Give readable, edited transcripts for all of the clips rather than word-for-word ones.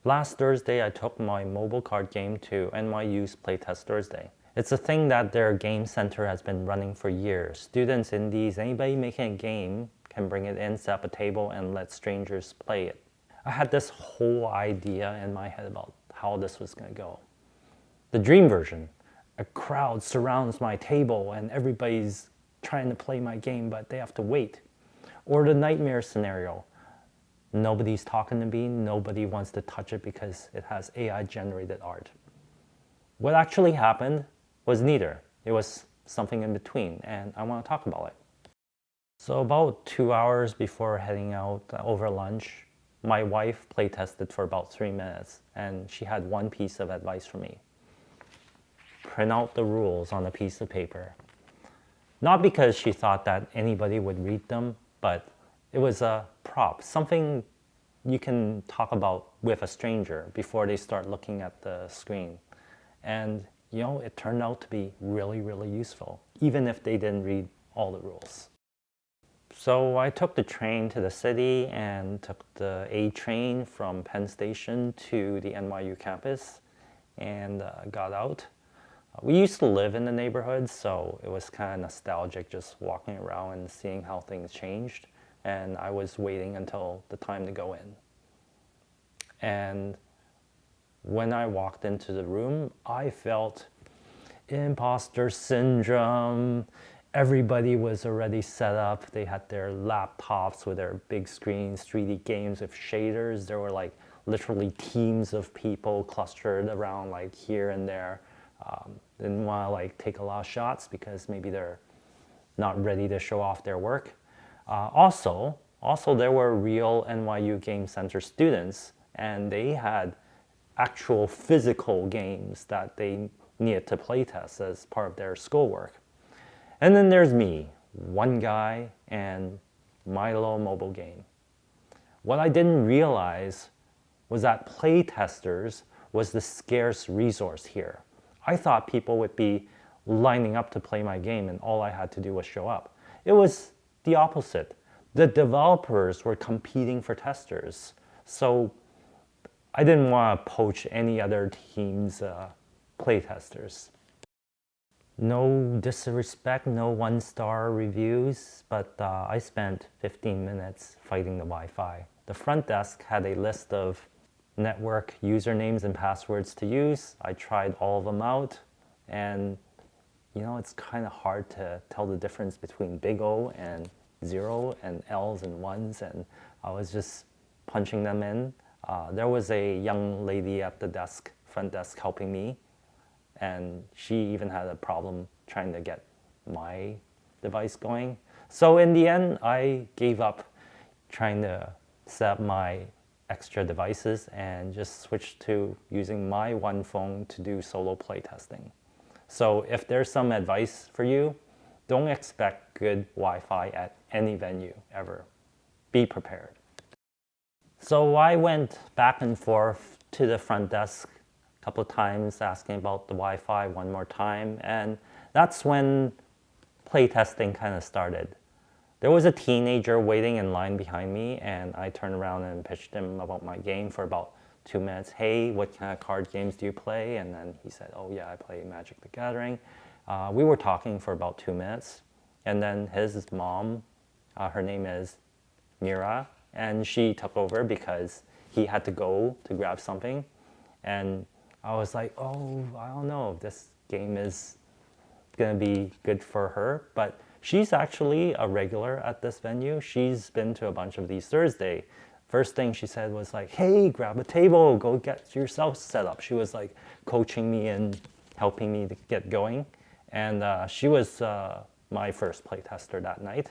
Last Thursday, I took my mobile card game to NYU's Playtest Thursday. It's a thing that their game center has been running for years. Students, indies, anybody making a game can bring it in, set up a table, and let strangers play it. I had this whole idea in my head about how this was going to go. The dream version, a crowd surrounds my table and everybody's trying to play my game, but they have to wait. Or the nightmare scenario, nobody's talking to me, nobody wants to touch it because it has AI-generated art. What actually happened was neither. It was something in between, and I want to talk about it. So about 2 hours before heading out over lunch, my wife playtested for about 3 minutes, and she had one piece of advice for me. Print out the rules on a piece of paper. Not because she thought that anybody would read them, but it was a prop, something you can talk about with a stranger before they start looking at the screen. And it turned out to be really, really useful, even if they didn't read all the rules. So I took the train to the city and took the A train from Penn Station to the NYU campus and got out. We used to live in the neighborhood, so it was kind of nostalgic just walking around and seeing how things changed. And I was waiting until the time to go in. And when I walked into the room, I felt imposter syndrome. Everybody was already set up. They had their laptops with their big screens, 3D games with shaders. There were like literally teams of people clustered around like here and there. Didn't want to like take a lot of shots because maybe they're not ready to show off their work. Also, there were real NYU Game Center students, and they had actual physical games that they needed to playtest as part of their schoolwork. And then there's me, one guy, and my little mobile game. What I didn't realize was that playtesters was the scarce resource here. I thought people would be lining up to play my game and all I had to do was show up. It was the opposite. The developers were competing for testers. So I didn't want to poach any other team's playtesters. No disrespect, no one-star reviews, but I spent 15 minutes fighting the Wi-Fi. The front desk had a list of network usernames and passwords to use. I tried all of them out, and it's kind of hard to tell the difference between big O and 0 and L's and 1s, and I was just punching them in. There was a young lady at the front desk helping me, and she even had a problem trying to get my device going. So in the end, I gave up trying to set up my extra devices and just switched to using my one phone to do solo playtesting. So if there's some advice for you, don't expect good Wi-Fi at any venue ever. Be prepared. So I went back and forth to the front desk a couple of times asking about the Wi-Fi one more time, and that's when playtesting kind of started. There was a teenager waiting in line behind me, and I turned around and pitched him about my game for about 2 minutes. Hey, what kind of card games do you play? And then he said, oh yeah, I play Magic the Gathering. We were talking for about 2 minutes, and then his mom, her name is Mira, and she took over because he had to go to grab something. And I was like, oh, I don't know if this game is gonna be good for her, but she's actually a regular at this venue. She's been to a bunch of these Thursday. First thing she said was like, hey, grab a table, go get yourself set up. She was like coaching me and helping me to get going. And she was my first playtester that night.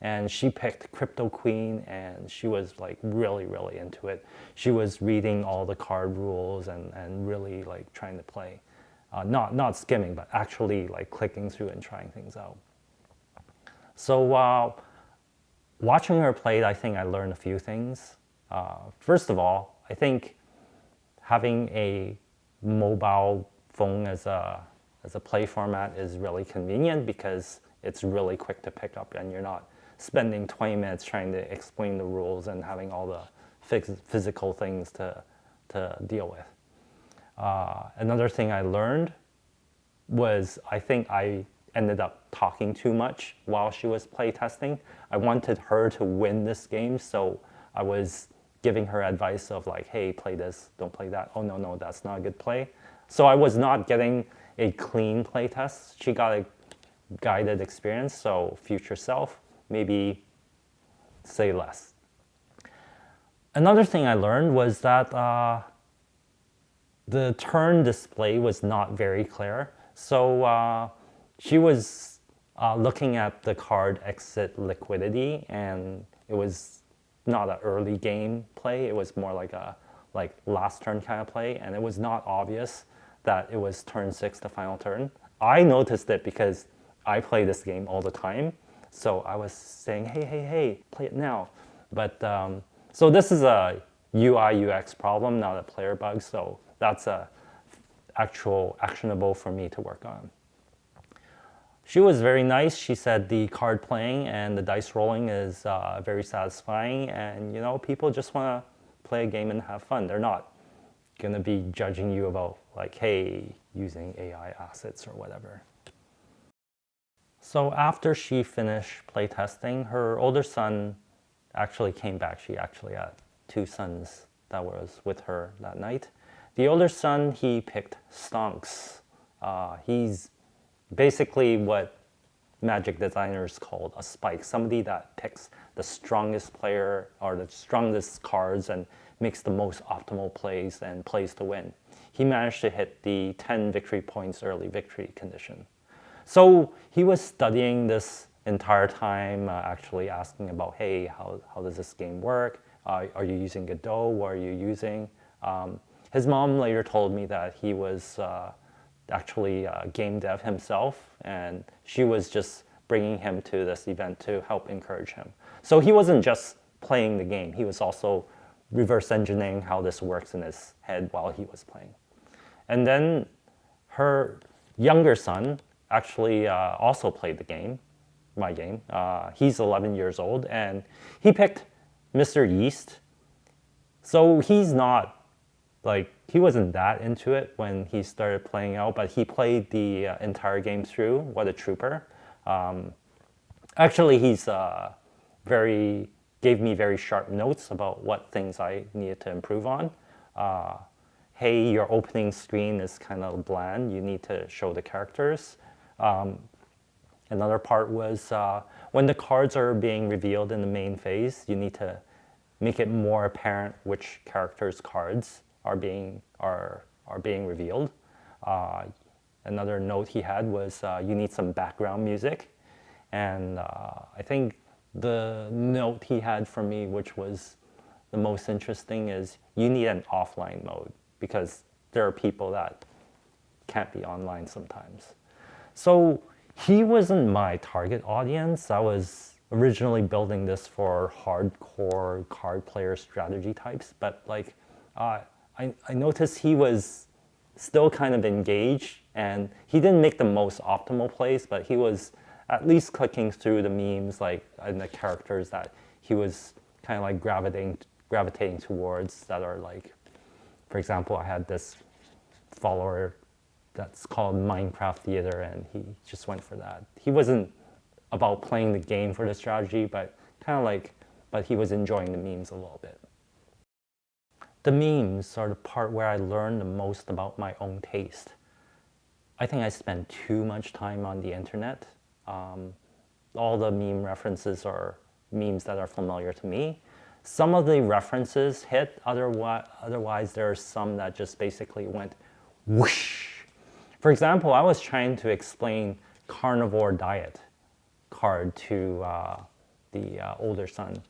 And she picked Crypto Queen, and she was like really, really into it. She was reading all the card rules and really like trying to play. Not skimming, but actually like clicking through and trying things out. So watching her play, I think I learned a few things. First of all, I think having a mobile phone as a play format is really convenient because it's really quick to pick up and you're not spending 20 minutes trying to explain the rules and having all the physical things to to deal with. Another thing I learned was I think I ended up talking too much while she was playtesting. I wanted her to win this game, so I was giving her advice of like, hey, play this, don't play that. Oh, no, that's not a good play. So I was not getting a clean playtest. She got a guided experience, so future self, maybe say less. Another thing I learned was that the turn display was not very clear. So she was looking at the card exit liquidity, and it was not an early game play. It was more like a last turn kind of play, and it was not obvious that it was turn 6, the final turn. I noticed it because I play this game all the time. So I was saying, hey, play it now. But so this is a UI UX problem, not a player bug. So that's a actual actionable for me to work on. She was very nice. She said the card playing and the dice rolling is very satisfying, and you know, people just want to play a game and have fun. They're not going to be judging you about like, hey, using AI assets or whatever. So after she finished playtesting, her older son actually came back. She actually had 2 sons that was with her that night. The older son, he picked stonks. He's basically what Magic designers called a spike, somebody that picks the strongest player or the strongest cards and makes the most optimal plays and plays to win. He managed to hit the 10 victory points early victory condition. So he was studying this entire time, actually asking about, hey, how does this game work? Are you using Godot? What are you using? His mom later told me that he was actually game dev himself, and she was just bringing him to this event to help encourage him. So he wasn't just playing the game, he was also reverse engineering how this works in his head while he was playing. And then her younger son actually also played the game, my game. He's 11 years old, and he picked Mr. Yeast. So he's not like, he wasn't that into it when he started playing out, but he played the entire game through. What a trooper. Actually, he's gave me very sharp notes about what things I needed to improve on. Hey, your opening screen is kind of bland. You need to show the characters. Another part was when the cards are being revealed in the main phase, you need to make it more apparent which characters' cards are being revealed. Another note he had was you need some background music, and I think the note he had for me, which was the most interesting, is you need an offline mode because there are people that can't be online sometimes. So he wasn't my target audience. I was originally building this for hardcore card player strategy types, but like I noticed he was still kind of engaged, and he didn't make the most optimal plays, but he was at least clicking through the memes like and the characters that he was kind of like gravitating towards that are like, for example, I had this follower that's called Minecraft Theater, and he just went for that. He wasn't about playing the game for the strategy, but kind of like, but he was enjoying the memes a little bit. The memes are the part where I learned the most about my own taste. I think I spend too much time on the internet. All the meme references are memes that are familiar to me. Some of the references hit, otherwise there are some that just basically went whoosh. For example, I was trying to explain carnivore diet card to the older son,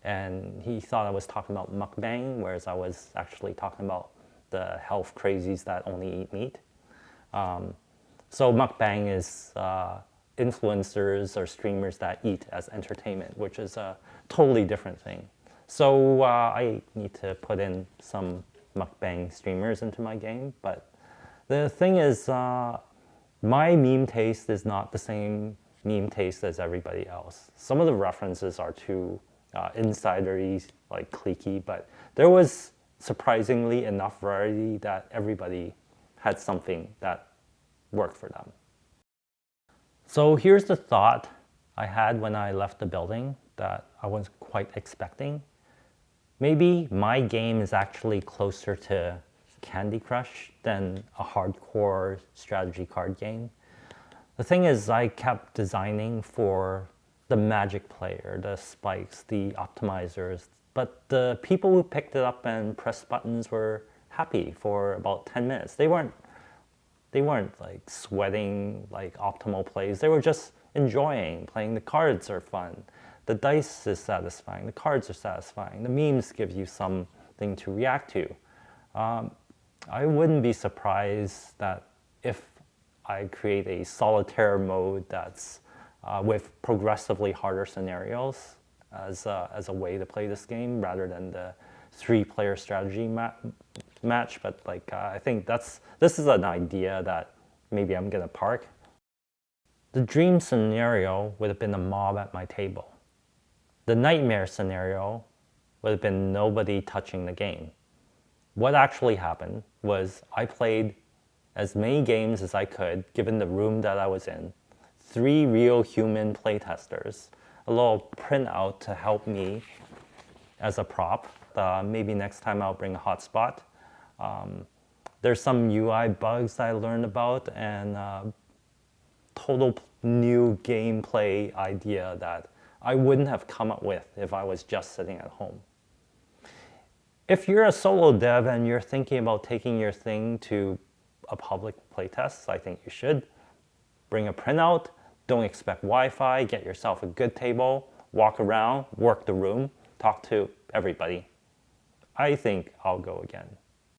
and he thought I was talking about mukbang, whereas I was actually talking about the health crazies that only eat meat. So mukbang is influencers or streamers that eat as entertainment, which is a totally different thing. So I need to put in some mukbang streamers into my game, but the thing is, my meme taste is not the same meme taste as everybody else. Some of the references are too insidery, like cliquey, but there was surprisingly enough variety that everybody had something that worked for them. So here's the thought I had when I left the building that I was quite expecting. Maybe my game is actually closer to Candy Crush than a hardcore strategy card game. The thing is, I kept designing for the magic player, the spikes, the optimizers, but the people who picked it up and pressed buttons were happy for about 10 minutes. They weren't like sweating like optimal plays. They were just enjoying playing. The cards are fun. The dice is satisfying. The cards are satisfying. The memes give you something to react to. I wouldn't be surprised that if I create a solitaire mode that's with progressively harder scenarios as a way to play this game rather than the 3-player strategy match. But like I think this is an idea that maybe I'm gonna park. The dream scenario would have been a mob at my table. The nightmare scenario would have been nobody touching the game. What actually happened was I played as many games as I could, given the room that I was in. 3 real human playtesters, a little printout to help me as a prop. Maybe next time I'll bring a hotspot. There's some UI bugs I learned about and total new gameplay idea that I wouldn't have come up with if I was just sitting at home. If you're a solo dev and you're thinking about taking your thing to a public playtest, I think you should. Bring a printout, don't expect Wi-Fi, get yourself a good table, walk around, work the room, talk to everybody. I think I'll go again.